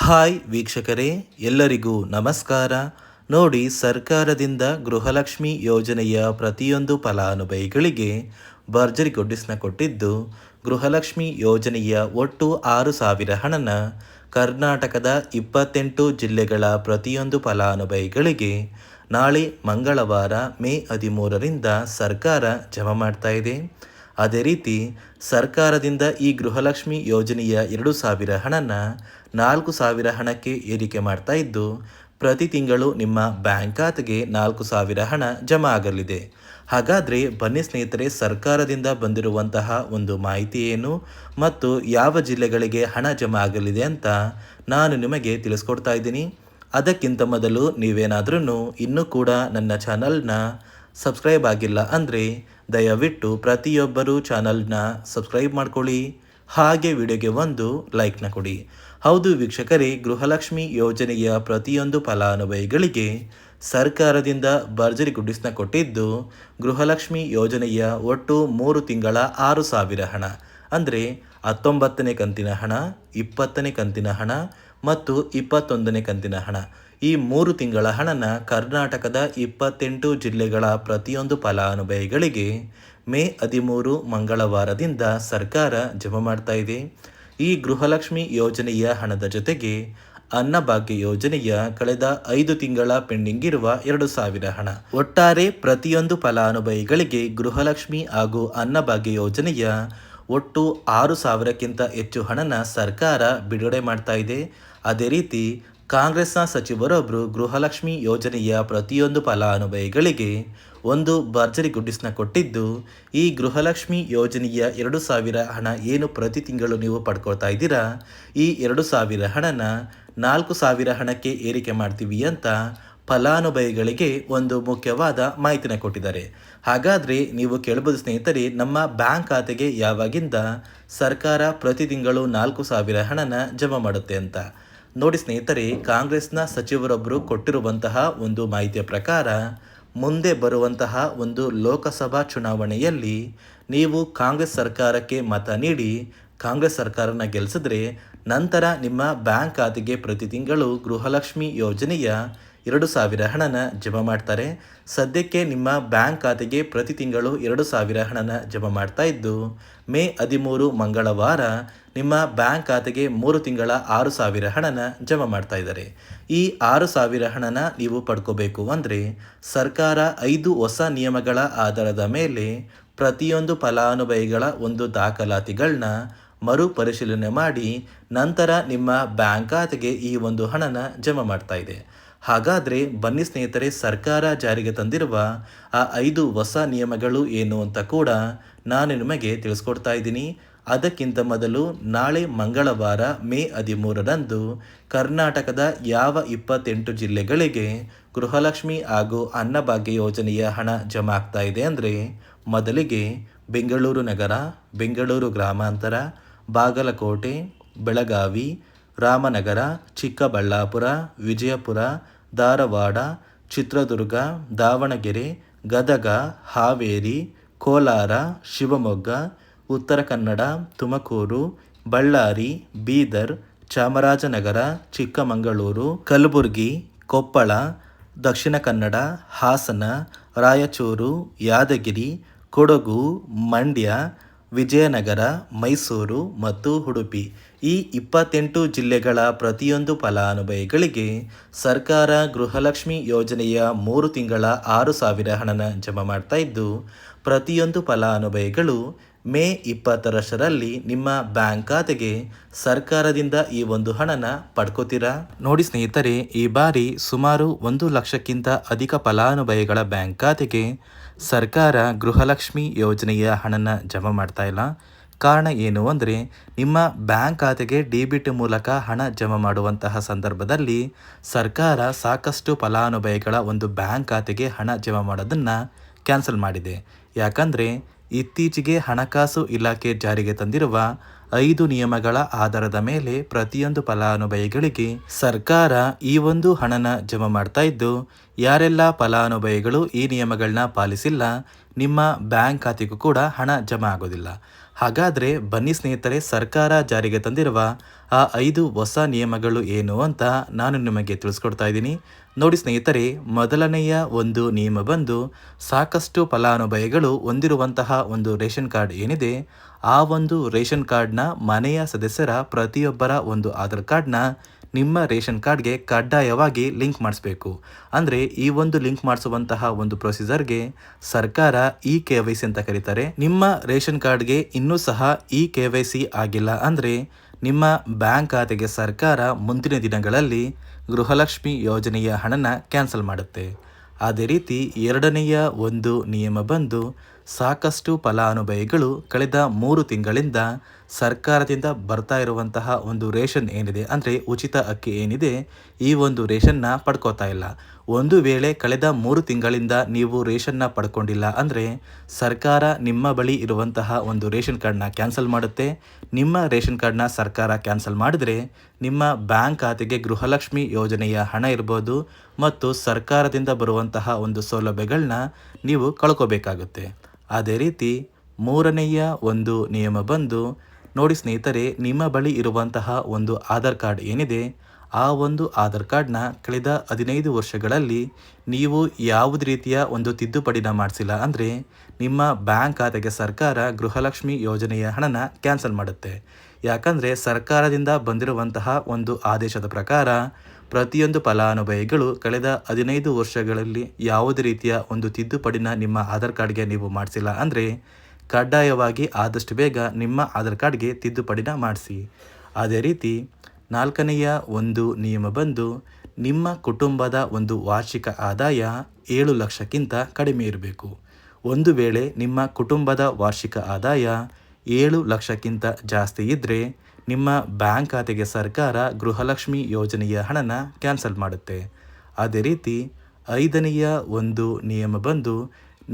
Hi ವೀಕ್ಷಕರೇ, ಎಲ್ಲರಿಗೂ ನಮಸ್ಕಾರ. ನೋಡಿ, ಸರ್ಕಾರದಿಂದ ಗೃಹಲಕ್ಷ್ಮಿ ಯೋಜನೆಯ ಪ್ರತಿಯೊಂದು ಫಲಾನುಭವಿಗಳಿಗೆ ಭರ್ಜರಿ ಗುಡ್ಡಿಸ್ನ ಕೊಟ್ಟಿದ್ದು, ಗೃಹಲಕ್ಷ್ಮಿ ಯೋಜನೆಯ ಒಟ್ಟು 6,000 ಹಣನ ಕರ್ನಾಟಕದ 28 ಜಿಲ್ಲೆಗಳ ಪ್ರತಿಯೊಂದು ಫಲಾನುಭವಿಗಳಿಗೆ ನಾಳೆ ಮಂಗಳವಾರ ಮೇ 13ರಿಂದ ಸರ್ಕಾರ ಜಮಾ ಮಾಡ್ತಾ ಇದೆ. ಅದೇ ರೀತಿ ಸರ್ಕಾರದಿಂದ ಈ ಗೃಹಲಕ್ಷ್ಮಿ ಯೋಜನೆಯ 2,000 ಹಣನ 4,000 ಹಣಕ್ಕೆ ಏರಿಕೆ ಮಾಡ್ತಾ ಇದ್ದು, ಪ್ರತಿ ತಿಂಗಳು ನಿಮ್ಮ ಬ್ಯಾಂಕ್ ಖಾತೆಗೆ 4,000 ಹಣ ಜಮಾ ಆಗಲಿದೆ. ಹಾಗಾದರೆ ಬನ್ನಿ ಸ್ನೇಹಿತರೆ, ಸರ್ಕಾರದಿಂದ ಬಂದಿರುವಂತಹ ಒಂದು ಮಾಹಿತಿ ಏನು ಮತ್ತು ಯಾವ ಜಿಲ್ಲೆಗಳಿಗೆ ಹಣ ಜಮಾ ಆಗಲಿದೆ ಅಂತ ನಾನು ನಿಮಗೆ ತಿಳಿಸ್ಕೊಡ್ತಾ ಇದ್ದೀನಿ. ಅದಕ್ಕಿಂತ ಮೊದಲು ನೀವೇನಾದ್ರೂ ಇನ್ನೂ ಕೂಡ ನನ್ನ ಚಾನಲ್ನ ಸಬ್ಸ್ಕ್ರೈಬ್ ಆಗಿಲ್ಲ ಅಂದರೆ ದಯವಿಟ್ಟು ಪ್ರತಿಯೊಬ್ಬರು ಚಾನಲ್ನ ಸಬ್ಸ್ಕ್ರೈಬ್ ಮಾಡ್ಕೊಳ್ಳಿ, ಹಾಗೆ ವಿಡಿಯೋಗೆ ಒಂದು ಲೈಕ್ನ ಕೊಡಿ. ಹೌದು ವೀಕ್ಷಕರೇ, ಗೃಹಲಕ್ಷ್ಮಿ ಯೋಜನೆಯ ಪ್ರತಿಯೊಂದು ಫಲಾನುಭವಿಗಳಿಗೆ ಸರ್ಕಾರದಿಂದ ಭರ್ಜರಿ ಗುಡ್ಡಿಸ್ನ ಕೊಟ್ಟಿದ್ದು, ಗೃಹಲಕ್ಷ್ಮಿ ಯೋಜನೆಯ ಒಟ್ಟು 3 ತಿಂಗಳ 6,000 ಹಣ ಅಂದರೆ 19ನೇ ಕಂತಿನ ಹಣ, 20ನೇ ಕಂತಿನ ಹಣ ಮತ್ತು 21ನೇ ಕಂತಿನ ಹಣ, ಈ 3 ತಿಂಗಳ ಹಣನ ಕರ್ನಾಟಕದ 28 ಜಿಲ್ಲೆಗಳ ಪ್ರತಿಯೊಂದು ಫಲಾನುಭವಿಗಳಿಗೆ ಮೇ 13 ಮಂಗಳವಾರದಿಂದ ಸರ್ಕಾರ ಜಮಾ ಮಾಡ್ತಾ ಇದೆ. ಈ ಗೃಹಲಕ್ಷ್ಮಿ ಯೋಜನೆಯ ಹಣದ ಜೊತೆಗೆ ಅನ್ನಭಾಗ್ಯ ಯೋಜನೆಯ ಕಳೆದ 5 ತಿಂಗಳ ಪೆಂಡಿಂಗ್ ಇರುವ 2,000 ಹಣ, ಒಟ್ಟಾರೆ ಪ್ರತಿಯೊಂದು ಫಲಾನುಭವಿಗಳಿಗೆ ಗೃಹಲಕ್ಷ್ಮಿ ಹಾಗೂ ಅನ್ನಭಾಗ್ಯ ಯೋಜನೆಯ ಒಟ್ಟು 6,000ಕ್ಕಿಂತ ಹೆಚ್ಚು ಹಣನ ಸರ್ಕಾರ ಬಿಡುಗಡೆ ಮಾಡ್ತಾ ಇದೆ. ಅದೇ ರೀತಿ ಕಾಂಗ್ರೆಸ್ನ ಸಚಿವರೊಬ್ಬರು ಗೃಹಲಕ್ಷ್ಮಿ ಯೋಜನೆಯ ಪ್ರತಿಯೊಂದು ಫಲಾನುಭವಿಗಳಿಗೆ ಒಂದು ಭರ್ಜರಿ ಗುಡ್ಡಿಸ್ನ ಕೊಟ್ಟಿದ್ದು, ಈ ಗೃಹಲಕ್ಷ್ಮಿ ಯೋಜನೆಯ 2,000 ಹಣ ಏನು ಪ್ರತಿ ತಿಂಗಳು ನೀವು ಪಡ್ಕೊಳ್ತಾ ಇದ್ದೀರಾ, ಈ 2,000 ಹಣನ 4,000 ಹಣಕ್ಕೆ ಏರಿಕೆ ಮಾಡ್ತೀವಿ ಅಂತ ಫಲಾನುಭವಿಗಳಿಗೆ ಒಂದು ಮುಖ್ಯವಾದ ಮಾಹಿತಿನ ಕೊಟ್ಟಿದ್ದಾರೆ. ಹಾಗಾದರೆ ನೀವು ಕೇಳಬಹುದು ಸ್ನೇಹಿತರೆ, ನಮ್ಮ ಬ್ಯಾಂಕ್ ಖಾತೆಗೆ ಯಾವಾಗಿಂದ ಸರ್ಕಾರ ಪ್ರತಿ ತಿಂಗಳು 4,000 ಹಣನ ಜಮಾ ಮಾಡುತ್ತೆ ಅಂತ. ನೋಡಿ ಸ್ನೇಹಿತರೆ, ಕಾಂಗ್ರೆಸ್ನ ಸಚಿವರೊಬ್ಬರು ಕೊಟ್ಟಿರುವಂತಹ ಒಂದು ಮಾಹಿತಿಯ ಪ್ರಕಾರ, ಮುಂದೆ ಬರುವಂತಹ ಒಂದು ಲೋಕಸಭಾ ಚುನಾವಣೆಯಲ್ಲಿ ನೀವು ಕಾಂಗ್ರೆಸ್ ಸರ್ಕಾರಕ್ಕೆ ಮತ ನೀಡಿ ಕಾಂಗ್ರೆಸ್ ಸರ್ಕಾರನ ಗೆಲ್ಲಿಸಿದ್ರೆ ನಂತರ ನಿಮ್ಮ ಬ್ಯಾಂಕ್ ಖಾತೆಗೆ ಪ್ರತಿ ತಿಂಗಳು ಗೃಹಲಕ್ಷ್ಮಿ ಯೋಜನೆಯ 2,000 ಹಣನ ಜಮಾ ಮಾಡ್ತಾರೆ. ಸದ್ಯಕ್ಕೆ ನಿಮ್ಮ ಬ್ಯಾಂಕ್ ಖಾತೆಗೆ ಪ್ರತಿ ತಿಂಗಳು 2,000 ಹಣನ ಜಮಾ ಮಾಡ್ತಾ ಇದ್ದು, ಮೇ 13 ಮಂಗಳವಾರ ನಿಮ್ಮ ಬ್ಯಾಂಕ್ ಖಾತೆಗೆ 3 ತಿಂಗಳ 6,000 ಹಣನ ಜಮಾ ಮಾಡ್ತಾ ಇದ್ದಾರೆ. ಈ 6,000 ಹಣನ ನೀವು ಪಡ್ಕೋಬೇಕು ಅಂದರೆ ಸರ್ಕಾರ 5 ಹೊಸ ನಿಯಮಗಳ ಆಧಾರದ ಮೇಲೆ ಪ್ರತಿಯೊಂದು ಫಲಾನುಭವಿಗಳ ಒಂದು ದಾಖಲಾತಿಗಳನ್ನ ಮರುಪರಿಶೀಲನೆ ಮಾಡಿ ನಂತರ ನಿಮ್ಮ ಬ್ಯಾಂಕ್ ಖಾತೆಗೆ ಈ ಒಂದು ಹಣನ ಜಮಾ ಮಾಡ್ತಾ ಇದೆ. ಹಾಗಾದರೆ ಬನ್ನಿ ಸ್ನೇಹಿತರೆ, ಸರ್ಕಾರ ಜಾರಿಗೆ ತಂದಿರುವ ಆ 5 ಹೊಸ ನಿಯಮಗಳು ಏನು ಅಂತ ಕೂಡ ನಾನು ನಿಮಗೆ ತಿಳಿಸ್ಕೊಡ್ತಾ ಇದ್ದೀನಿ. ಅದಕ್ಕಿಂತ ಮೊದಲು ನಾಳೆ ಮಂಗಳವಾರ ಮೇ 13ರಂದು ಕರ್ನಾಟಕದ ಯಾವ 28 ಜಿಲ್ಲೆಗಳಿಗೆ ಗೃಹಲಕ್ಷ್ಮಿ ಹಾಗೂ ಅನ್ನಭಾಗ್ಯ ಯೋಜನೆಯ ಹಣ ಜಮಾ ಆಗ್ತಾ ಇದೆ ಅಂದರೆ, ಮೊದಲಿಗೆ ಬೆಂಗಳೂರು ನಗರ, ಬೆಂಗಳೂರು ಗ್ರಾಮಾಂತರ, ಬಾಗಲಕೋಟೆ, ಬೆಳಗಾವಿ, ರಾಮನಗರ, ಚಿಕ್ಕಬಳ್ಳಾಪುರ, ವಿಜಯಪುರ, ಧಾರವಾಡ, ಚಿತ್ರದುರ್ಗ, ದಾವಣಗೆರೆ, ಗದಗ, ಹಾವೇರಿ, ಕೋಲಾರ, ಶಿವಮೊಗ್ಗ, ಉತ್ತರ ಕನ್ನಡ, ತುಮಕೂರು, ಬಳ್ಳಾರಿ, ಬೀದರ್, ಚಾಮರಾಜನಗರ, ಚಿಕ್ಕಮಗಳೂರು, ಕಲಬುರಗಿ, ಕೊಪ್ಪಳ, ದಕ್ಷಿಣ ಕನ್ನಡ, ಹಾಸನ, ರಾಯಚೂರು, ಯಾದಗಿರಿ, ಕೊಡಗು, ಮಂಡ್ಯ, ವಿಜಯನಗರ, ಮೈಸೂರು ಮತ್ತು ಉಡುಪಿ, ಈ 28 ಜಿಲ್ಲೆಗಳ ಪ್ರತಿಯೊಂದು ಫಲಾನುಭವಿಗಳಿಗೆ ಸರ್ಕಾರ ಗೃಹಲಕ್ಷ್ಮಿ ಯೋಜನೆಯ 3 ತಿಂಗಳ 6,000 ಹಣನ ಜಮಾ ಮಾಡ್ತಾ ಇದ್ದು, ಪ್ರತಿಯೊಂದು ಫಲಾನುಭವಿಗಳು ಮೇ 20ರಲ್ಲಿ ನಿಮ್ಮ ಬ್ಯಾಂಕ್ ಖಾತೆಗೆ ಸರ್ಕಾರದಿಂದ ಈ ಒಂದು ಹಣನ ಪಡ್ಕೋತೀರಾ. ನೋಡಿ ಸ್ನೇಹಿತರೆ, ಈ ಬಾರಿ ಸುಮಾರು 1 ಲಕ್ಷಕ್ಕಿಂತ ಅಧಿಕ ಫಲಾನುಭವಿಗಳ ಬ್ಯಾಂಕ್ ಖಾತೆಗೆ ಸರ್ಕಾರ ಗೃಹಲಕ್ಷ್ಮಿ ಯೋಜನೆಯ ಹಣನ ಜಮಾ ಮಾಡ್ತಾ ಇಲ್ಲ. ಕಾರಣ ಏನು ಅಂದರೆ, ನಿಮ್ಮ ಬ್ಯಾಂಕ್ ಖಾತೆಗೆ ಡೆಬಿಟ್ ಮೂಲಕ ಹಣ ಜಮಾ ಮಾಡುವಂತಹ ಸಂದರ್ಭದಲ್ಲಿ ಸರ್ಕಾರ ಸಾಕಷ್ಟು ಫಲಾನುಭವಿಗಳ ಒಂದು ಬ್ಯಾಂಕ್ ಖಾತೆಗೆ ಹಣ ಜಮಾ ಮಾಡೋದನ್ನು ಕ್ಯಾನ್ಸಲ್ ಮಾಡಿದೆ. ಯಾಕಂದರೆ ಇತ್ತೀಚೆಗೆ ಹಣಕಾಸು ಇಲಾಖೆ ಜಾರಿಗೆ ತಂದಿರುವ 5 ನಿಯಮಗಳ ಆಧಾರದ ಮೇಲೆ ಪ್ರತಿಯೊಂದು ಫಲಾನುಭವಿಗಳಿಗೆ ಸರ್ಕಾರ ಈ ಒಂದು ಹಣನ ಜಮಾ ಮಾಡ್ತಾ ಇದ್ದು, ಯಾರೆಲ್ಲ ಫಲಾನುಭವಿಗಳು ಈ ನಿಯಮಗಳನ್ನ ಪಾಲಿಸಿಲ್ಲ ನಿಮ್ಮ ಬ್ಯಾಂಕ್ ಖಾತೆಗೂ ಕೂಡ ಹಣ ಜಮಾ ಆಗೋದಿಲ್ಲ. ಹಾಗಾದರೆ ಬನ್ನಿ ಸ್ನೇಹಿತರೆ, ಸರ್ಕಾರ ಜಾರಿಗೆ ತಂದಿರುವ ಆ 5 ಹೊಸ ನಿಯಮಗಳು ಏನು ಅಂತ ನಾನು ನಿಮಗೆ ತಿಳಿಸ್ಕೊಡ್ತಾ ಇದ್ದೀನಿ. ನೋಡಿ ಸ್ನೇಹಿತರೆ, ಮೊದಲನೆಯ ಒಂದು ನಿಯಮ ಬಂದು ಸಾಕಷ್ಟು ಫಲಾನುಭವಿಗಳು ಹೊಂದಿರುವಂತಹ ಒಂದು ರೇಷನ್ ಕಾರ್ಡ್ ಏನಿದೆ, ಆ ಒಂದು ರೇಷನ್ ಕಾರ್ಡ್ನ ಮನೆಯ ಸದಸ್ಯರ ಪ್ರತಿಯೊಬ್ಬರ ಒಂದು ಆಧಾರ್ ಕಾರ್ಡ್ನ ನಿಮ್ಮ ರೇಷನ್ ಕಾರ್ಡ್ಗೆ ಕಡ್ಡಾಯವಾಗಿ ಲಿಂಕ್ ಮಾಡಿಸ್ಬೇಕು. ಅಂದರೆ ಈ ಒಂದು ಲಿಂಕ್ ಮಾಡಿಸುವಂತಹ ಒಂದು ಪ್ರೊಸೀಜರ್ಗೆ ಸರ್ಕಾರ KYC ಅಂತ ಕರೀತಾರೆ. ನಿಮ್ಮ ರೇಷನ್ ಕಾರ್ಡ್ಗೆ ಇನ್ನೂ ಸಹ KYC ಆಗಿಲ್ಲ ಅಂದರೆ ನಿಮ್ಮ ಬ್ಯಾಂಕ್ ಖಾತೆಗೆ ಸರ್ಕಾರ ಮುಂದಿನ ದಿನಗಳಲ್ಲಿ ಗೃಹಲಕ್ಷ್ಮಿ ಯೋಜನೆಯ ಹಣನ ಕ್ಯಾನ್ಸಲ್ ಮಾಡುತ್ತೆ. ಅದೇ ರೀತಿ ಎರಡನೆಯ ಒಂದು ನಿಯಮ ಬಂದು ಸಾಕಷ್ಟು ಫಲಾನುಭವಿಗಳು ಕಳೆದ 3 ತಿಂಗಳಿಂದ ಸರ್ಕಾರದಿಂದ ಬರ್ತಾ ಇರುವಂತಹ ಒಂದು ರೇಷನ್ ಏನಿದೆ, ಅಂದರೆ ಉಚಿತ ಅಕ್ಕಿ ಏನಿದೆ, ಈ ಒಂದು ರೇಷನ್ನ ಪಡ್ಕೋತಾ ಇಲ್ಲ. ಒಂದು ವೇಳೆ ಕಳೆದ 3 ತಿಂಗಳಿಂದ ನೀವು ರೇಷನ್ನ ಪಡ್ಕೊಂಡಿಲ್ಲ ಅಂದರೆ ಸರ್ಕಾರ ನಿಮ್ಮ ಬಳಿ ಇರುವಂತಹ ಒಂದು ರೇಷನ್ ಕಾರ್ಡ್ನ ಕ್ಯಾನ್ಸಲ್ ಮಾಡುತ್ತೆ. ನಿಮ್ಮ ರೇಷನ್ ಕಾರ್ಡ್ನ ಸರ್ಕಾರ ಕ್ಯಾನ್ಸಲ್ ಮಾಡಿದ್ರೆ ನಿಮ್ಮ ಬ್ಯಾಂಕ್ ಖಾತೆಗೆ ಗೃಹಲಕ್ಷ್ಮಿ ಯೋಜನೆಯ ಹಣ ಇರ್ಬೋದು ಮತ್ತು ಸರ್ಕಾರದಿಂದ ಬರುವಂತಹ ಒಂದು ಸೌಲಭ್ಯಗಳನ್ನ ನೀವು ಕಳ್ಕೋಬೇಕಾಗುತ್ತೆ. ಅದೇ ರೀತಿ ಮೂರನೆಯ ಒಂದು ನಿಯಮ ಬಂದು ನೋಡಿ ಸ್ನೇಹಿತರೆ, ನಿಮ್ಮ ಬಳಿ ಇರುವಂತಹ ಒಂದು ಆಧಾರ್ ಕಾರ್ಡ್ ಏನಿದೆ, ಆ ಒಂದು ಆಧಾರ್ ಕಾರ್ಡ್ನ ಕಳೆದ 15 ವರ್ಷಗಳಲ್ಲಿ ನೀವು ಯಾವುದೇ ರೀತಿಯ ಒಂದು ತಿದ್ದುಪಡಿನ ಮಾಡಿಸಿಲ್ಲ ಅಂದರೆ ನಿಮ್ಮ ಬ್ಯಾಂಕ್ ಖಾತೆಗೆ ಸರ್ಕಾರ ಗೃಹಲಕ್ಷ್ಮಿ ಯೋಜನೆಯ ಹಣನ ಕ್ಯಾನ್ಸಲ್ ಮಾಡುತ್ತೆ. ಯಾಕಂದರೆ ಸರ್ಕಾರದಿಂದ ಬಂದಿರುವಂತಹ ಒಂದು ಆದೇಶದ ಪ್ರಕಾರ ಪ್ರತಿಯೊಂದು ಫಲಾನುಭವಿಗಳು ಕಳೆದ 15 ವರ್ಷಗಳಲ್ಲಿ ಯಾವುದೇ ರೀತಿಯ ಒಂದು ತಿದ್ದುಪಡಿನ ನಿಮ್ಮ ಆಧಾರ್ ಕಾರ್ಡ್ಗೆ ನೀವು ಮಾಡಿಸಿಲ್ಲ ಅಂದರೆ ಕಡ್ಡಾಯವಾಗಿ ಆದಷ್ಟು ಬೇಗ ನಿಮ್ಮ ಆಧಾರ್ ಕಾರ್ಡ್ಗೆ ತಿದ್ದುಪಡಿನ ಮಾಡಿಸಿ. ಅದೇ ರೀತಿ ನಾಲ್ಕನೆಯ ಒಂದು ನಿಯಮ ಬಂದು ನಿಮ್ಮ ಕುಟುಂಬದ ಒಂದು ವಾರ್ಷಿಕ ಆದಾಯ 7 ಲಕ್ಷಕ್ಕಿಂತ ಕಡಿಮೆ ಇರಬೇಕು. ಒಂದು ವೇಳೆ ನಿಮ್ಮ ಕುಟುಂಬದ ವಾರ್ಷಿಕ ಆದಾಯ 7 ಲಕ್ಷಕ್ಕಿಂತ ಜಾಸ್ತಿ ಇದ್ದರೆ ನಿಮ್ಮ ಬ್ಯಾಂಕ್ ಖಾತೆಗೆ ಸರ್ಕಾರ ಗೃಹಲಕ್ಷ್ಮಿ ಯೋಜನೆಯ ಹಣನ ಕ್ಯಾನ್ಸಲ್ ಮಾಡುತ್ತೆ. ಅದೇ ರೀತಿ ಐದನೆಯ ಒಂದು ನಿಯಮ ಬಂದು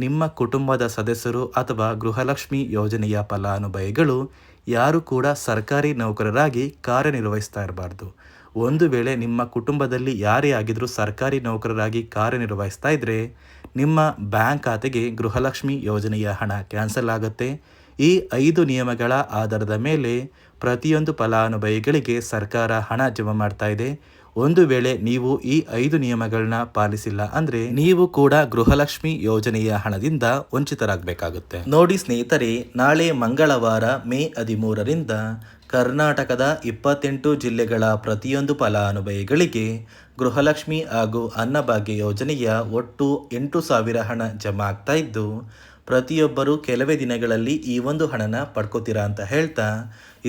ನಿಮ್ಮ ಕುಟುಂಬದ ಸದಸ್ಯರು ಅಥವಾ ಗೃಹಲಕ್ಷ್ಮಿ ಯೋಜನೆಯ ಫಲಾನುಭವಿಗಳು ಯಾರು ಕೂಡ ಸರ್ಕಾರಿ ನೌಕರರಾಗಿ ಕಾರ್ಯನಿರ್ವಹಿಸ್ತಾ ಇರಬಾರ್ದು. ಒಂದು ವೇಳೆ ನಿಮ್ಮ ಕುಟುಂಬದಲ್ಲಿ ಯಾರೇ ಆಗಿದ್ರೂ ಸರ್ಕಾರಿ ನೌಕರರಾಗಿ ಕಾರ್ಯನಿರ್ವಹಿಸ್ತಾ ಇದ್ದರೆ ನಿಮ್ಮ ಬ್ಯಾಂಕ್ ಖಾತೆಗೆ ಗೃಹಲಕ್ಷ್ಮಿ ಯೋಜನೆಯ ಹಣ ಕ್ಯಾನ್ಸಲ್ ಆಗುತ್ತೆ. ಈ 5 ನಿಯಮಗಳ ಆಧಾರದ ಮೇಲೆ ಪ್ರತಿಯೊಂದು ಫಲಾನುಭವಿಗಳಿಗೆ ಸರ್ಕಾರ ಹಣ ಜಮಾ ಮಾಡ್ತಾ ಇದೆ. ಒಂದು ವೇಳೆ ನೀವು ಈ 5 ನಿಯಮಗಳನ್ನ ಪಾಲಿಸಿಲ್ಲ ಅಂದರೆ ನೀವು ಕೂಡ ಗೃಹಲಕ್ಷ್ಮಿ ಯೋಜನೆಯ ಹಣದಿಂದ ವಂಚಿತರಾಗಬೇಕಾಗುತ್ತೆ. ನೋಡಿ ಸ್ನೇಹಿತರೆ, ನಾಳೆ ಮಂಗಳವಾರ ಮೇ 13ರಿಂದ ಕರ್ನಾಟಕದ 28 ಜಿಲ್ಲೆಗಳ ಪ್ರತಿಯೊಂದು ಫಲಾನುಭವಿಗಳಿಗೆ ಗೃಹಲಕ್ಷ್ಮಿ ಹಾಗೂ ಅನ್ನಭಾಗ್ಯ ಯೋಜನೆಯ ಒಟ್ಟು 8,000 ಹಣ ಜಮಾ ಆಗ್ತಾ ಇದ್ದು, ಪ್ರತಿಯೊಬ್ಬರು ಕೆಲವೇ ದಿನಗಳಲ್ಲಿ ಈ ಒಂದು ಹಣನ ಪಡ್ಕೋತೀರಾ ಅಂತ ಹೇಳ್ತಾ,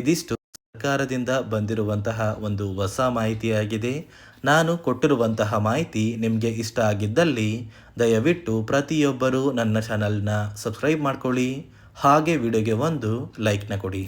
ಇದಿಷ್ಟು ಸರ್ಕಾರದಿಂದ ಬಂದಿರುವಂತಹ ಒಂದು ಹೊಸ ಮಾಹಿತಿಯಾಗಿದೆ. ನಾನು ಕೊಟ್ಟಿರುವಂತಹ ಮಾಹಿತಿ ನಿಮಗೆ ಇಷ್ಟ ಆಗಿದ್ದಲ್ಲಿ ದಯವಿಟ್ಟು ಪ್ರತಿಯೊಬ್ಬರು ನನ್ನ ಚಾನಲ್ನ ಸಬ್ಸ್ಕ್ರೈಬ್ ಮಾಡ್ಕೊಳ್ಳಿ, ಹಾಗೆ ವಿಡಿಯೋಗೆ ಒಂದು ಲೈಕ್ನ ಕೊಡಿ.